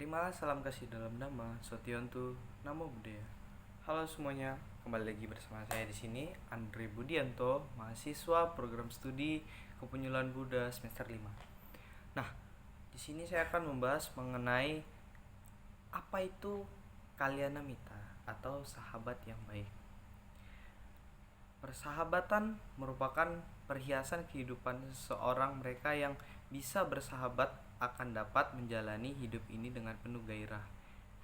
Terimalah salam kasih dalam nama Sotyanto Namo Buddhaya. Halo semuanya, kembali lagi bersama saya di sini Andre Budianto, mahasiswa program studi Kepenyuluhan Buddha semester 5. Nah, di sini saya akan membahas mengenai apa itu Kalyanamitta atau sahabat yang baik. Persahabatan merupakan perhiasan kehidupan seseorang. Mereka yang bisa bersahabat akan dapat menjalani hidup ini dengan penuh gairah.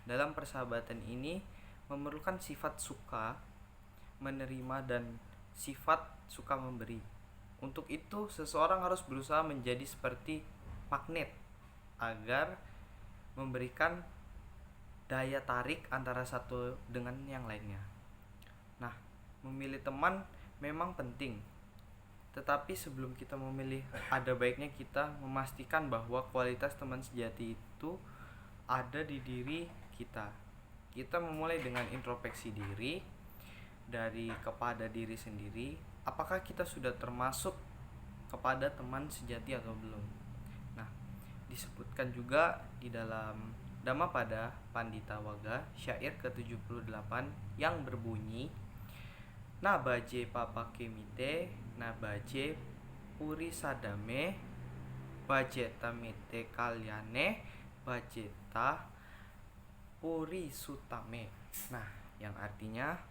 Dalam persahabatan ini memerlukan sifat suka menerima dan sifat suka memberi. Untuk itu seseorang harus berusaha menjadi seperti magnet agar memberikan daya tarik antara satu dengan yang lainnya. Nah, memilih teman memang penting. Tetapi sebelum kita memilih, ada baiknya kita memastikan bahwa kualitas teman sejati itu ada di diri kita. Kita memulai dengan introspeksi diri dari kepada diri sendiri. Apakah kita sudah termasuk kepada teman sejati atau belum? Nah, disebutkan juga di dalam Dhammapada Pandita Waga syair ke-78 yang berbunyi, Nabaje papakemite, nabaje puri sadame, bajeta mite kalyane, bajeta puri sutame. Nah, yang artinya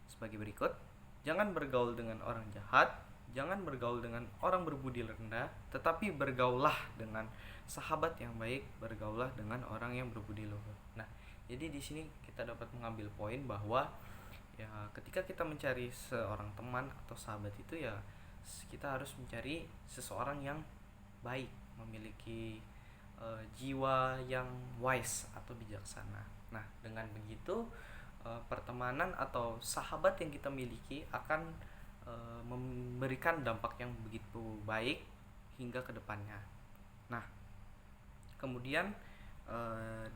sebagai berikut: jangan bergaul dengan orang jahat, jangan bergaul dengan orang berbudi rendah, tetapi bergaullah dengan sahabat yang baik, bergaullah dengan orang yang berbudi luhur. Nah, jadi di sini kita dapat mengambil poin bahwa ya ketika kita mencari seorang teman atau sahabat itu ya kita harus mencari seseorang yang baik, memiliki jiwa yang wise atau bijaksana. Nah, dengan begitu pertemanan atau sahabat yang kita miliki akan memberikan dampak yang begitu baik hingga ke depannya. Nah, kemudian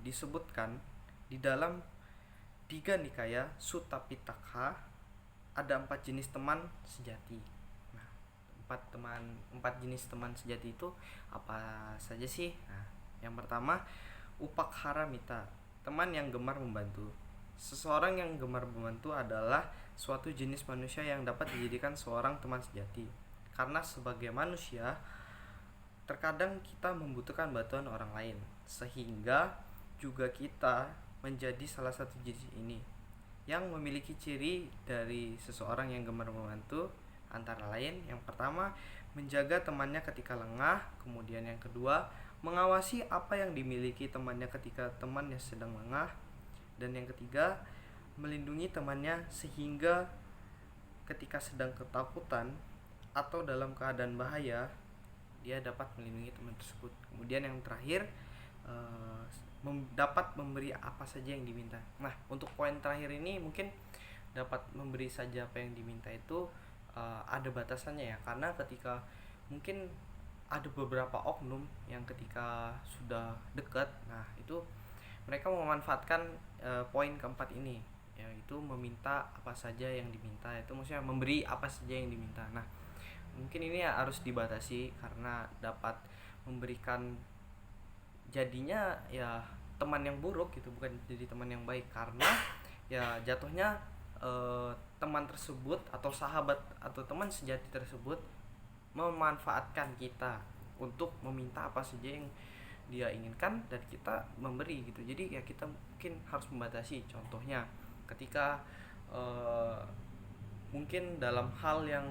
disebutkan di dalam Tiga Nikaya Sutta Pitaka ada 4 jenis teman sejati. Nah, 4 jenis teman sejati itu apa saja sih? Nah, yang pertama Upakhara Mita, teman yang gemar membantu. Seseorang yang gemar membantu adalah suatu jenis manusia yang dapat dijadikan seorang teman sejati. Karena sebagai manusia, terkadang kita membutuhkan bantuan orang lain, sehingga juga kita menjadi salah satu jenis ini yang memiliki ciri dari seseorang yang gemar membantu. Antara lain, yang pertama menjaga temannya ketika lengah, kemudian yang kedua mengawasi apa yang dimiliki temannya ketika temannya sedang lengah, dan yang ketiga melindungi temannya sehingga ketika sedang ketakutan atau dalam keadaan bahaya dia dapat melindungi teman tersebut. Kemudian yang terakhir dapat memberi apa saja yang diminta. Nah, untuk poin terakhir ini mungkin dapat memberi saja apa yang diminta itu ada batasannya ya, karena ketika mungkin ada beberapa oknum yang ketika sudah dekat, nah itu mereka memanfaatkan poin keempat ini, yaitu meminta apa saja yang diminta, itu maksudnya memberi apa saja yang diminta. Nah, mungkin ini ya harus dibatasi karena dapat memberikan jadinya ya teman yang buruk gitu, bukan jadi teman yang baik, karena ya jatuhnya teman tersebut atau sahabat atau teman sejati tersebut memanfaatkan kita untuk meminta apa saja yang dia inginkan dan kita memberi gitu. Jadi ya kita mungkin harus membatasi. Contohnya ketika mungkin dalam hal yang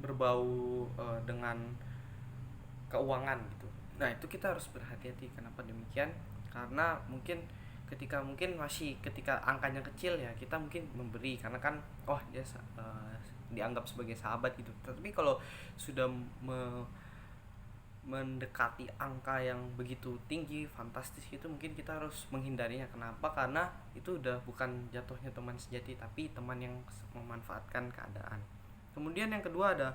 berbau dengan keuangan gitu. Nah, itu kita harus berhati-hati. Kenapa demikian? Karena mungkin ketika angkanya kecil ya kita mungkin memberi karena kan dia dianggap sebagai sahabat gitu. Tapi kalau sudah mendekati angka yang begitu tinggi, fantastis gitu, mungkin kita harus menghindarinya. Kenapa? Karena itu udah bukan jatuhnya teman sejati, tapi teman yang memanfaatkan keadaan. Kemudian yang kedua ada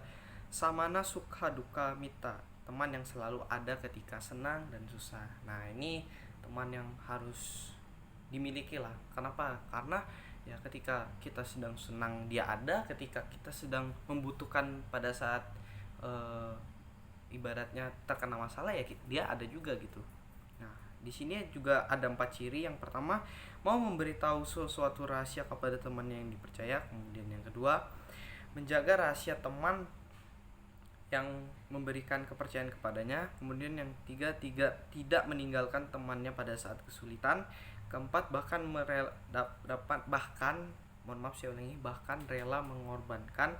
Samana Sukha Dukkha Mita, teman yang selalu ada ketika senang dan susah. Nah, ini teman yang harus dimiliki lah. Kenapa? Karena ya ketika kita sedang senang dia ada, ketika kita sedang membutuhkan pada saat ibaratnya terkena masalah ya dia ada juga gitu. Nah, di sini juga ada 4 ciri. Yang pertama, mau memberitahu sesuatu rahasia kepada temannya yang dipercaya. Kemudian yang kedua, menjaga rahasia teman yang memberikan kepercayaan kepadanya. Kemudian yang ketiga, tidak meninggalkan temannya pada saat kesulitan. Keempat, bahkan rela mengorbankan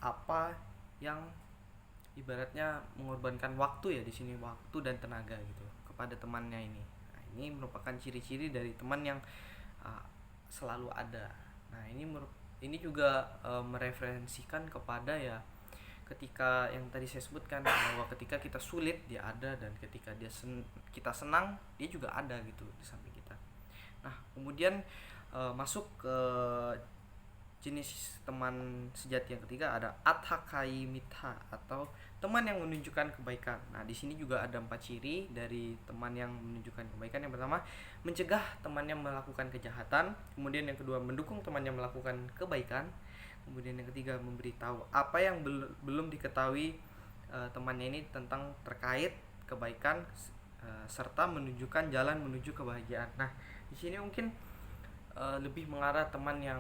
apa yang ibaratnya mengorbankan waktu ya, di sini waktu dan tenaga gitu kepada temannya ini. Nah, ini merupakan ciri-ciri dari teman yang selalu ada. Nah, ini juga mereferensikan kepada ya, ketika yang tadi saya sebutkan bahwa ketika kita sulit dia ada, dan ketika kita senang dia juga ada gitu di samping kita. Nah, kemudian masuk ke jenis teman sejati yang ketiga, ada adhakai mitha atau teman yang menunjukkan kebaikan. Nah, di sini juga ada 4 ciri dari teman yang menunjukkan kebaikan. Yang pertama, mencegah temannya melakukan kejahatan. Kemudian yang kedua, mendukung temannya melakukan kebaikan. Kemudian yang ketiga, memberitahu apa yang belum diketahui temannya ini tentang terkait kebaikan, serta menunjukkan jalan menuju kebahagiaan. Nah, di sini mungkin lebih mengarah teman yang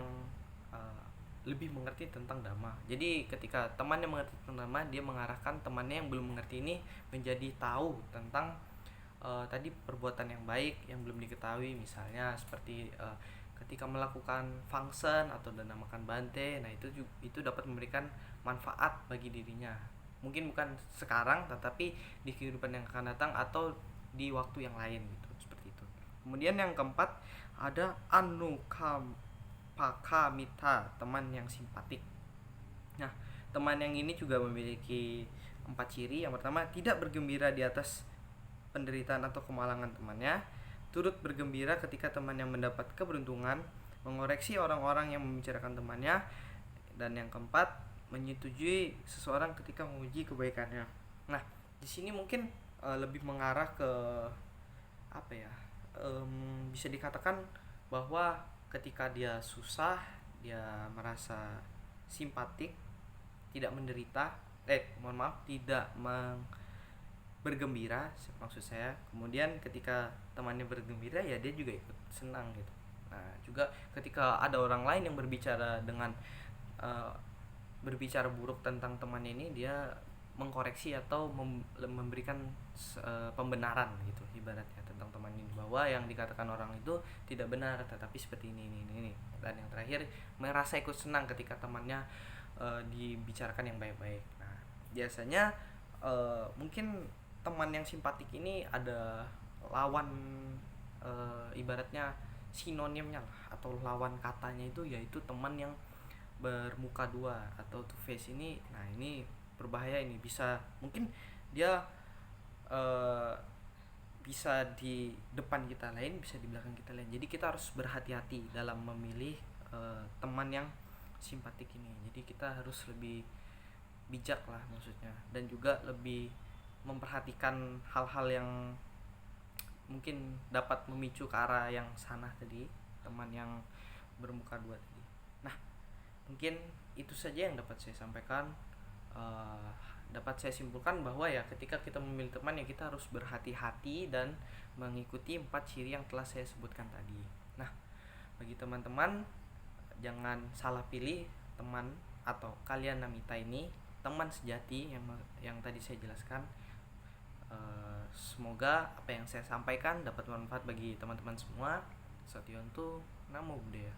lebih mengerti tentang dhamma. Jadi ketika temannya mengerti tentang dhamma, dia mengarahkan temannya yang belum mengerti ini menjadi tahu tentang tadi perbuatan yang baik yang belum diketahui, misalnya seperti ketika melakukan function atau dana makan bante. Nah, itu dapat memberikan manfaat bagi dirinya, mungkin bukan sekarang tetapi di kehidupan yang akan datang atau di waktu yang lain gitu, seperti itu. Kemudian yang keempat, ada pakamita, teman yang simpatik. Nah, teman yang ini juga memiliki 4 ciri. Yang pertama, tidak bergembira di atas penderitaan atau kemalangan temannya, turut bergembira ketika temannya mendapat keberuntungan, mengoreksi orang-orang yang membicarakan temannya, dan yang keempat, menyetujui seseorang ketika menguji kebaikannya. Nah, di sini mungkin lebih mengarah ke apa ya? Bisa dikatakan bahwa ketika dia susah, dia merasa simpatik, tidak menderita, tidak bergembira maksud saya. Kemudian ketika temannya bergembira ya dia juga ikut senang gitu. Nah, juga ketika ada orang lain yang berbicara buruk tentang temannya ini, dia mengkoreksi atau memberikan pembenaran gitu ibaratnya tentang teman ini, bahwa yang dikatakan orang itu tidak benar tetapi seperti ini. Dan yang terakhir, merasa ikut senang ketika temannya dibicarakan yang baik-baik. Nah, biasanya mungkin teman yang simpatik ini ada lawan, ibaratnya sinonimnya lah, atau lawan katanya itu, yaitu teman yang bermuka dua atau two face ini. Nah, ini berbahaya, ini bisa mungkin dia bisa di depan kita lain, bisa di belakang kita lain. Jadi kita harus berhati-hati dalam memilih teman yang simpatik ini. Jadi kita harus lebih bijak lah maksudnya, dan juga lebih memperhatikan hal-hal yang mungkin dapat memicu ke arah yang sana tadi, teman yang bermuka dua tadi. Nah, mungkin itu saja yang dapat saya sampaikan. Dapat saya simpulkan bahwa ya, ketika kita memilih teman ya, kita harus berhati-hati dan mengikuti 4 ciri yang telah saya sebutkan tadi. Nah, bagi teman-teman, jangan salah pilih teman atau kalian namita ini, teman sejati yang tadi saya jelaskan. Semoga apa yang saya sampaikan dapat bermanfaat bagi teman-teman semua. Satyanto, Namo Buddhaya.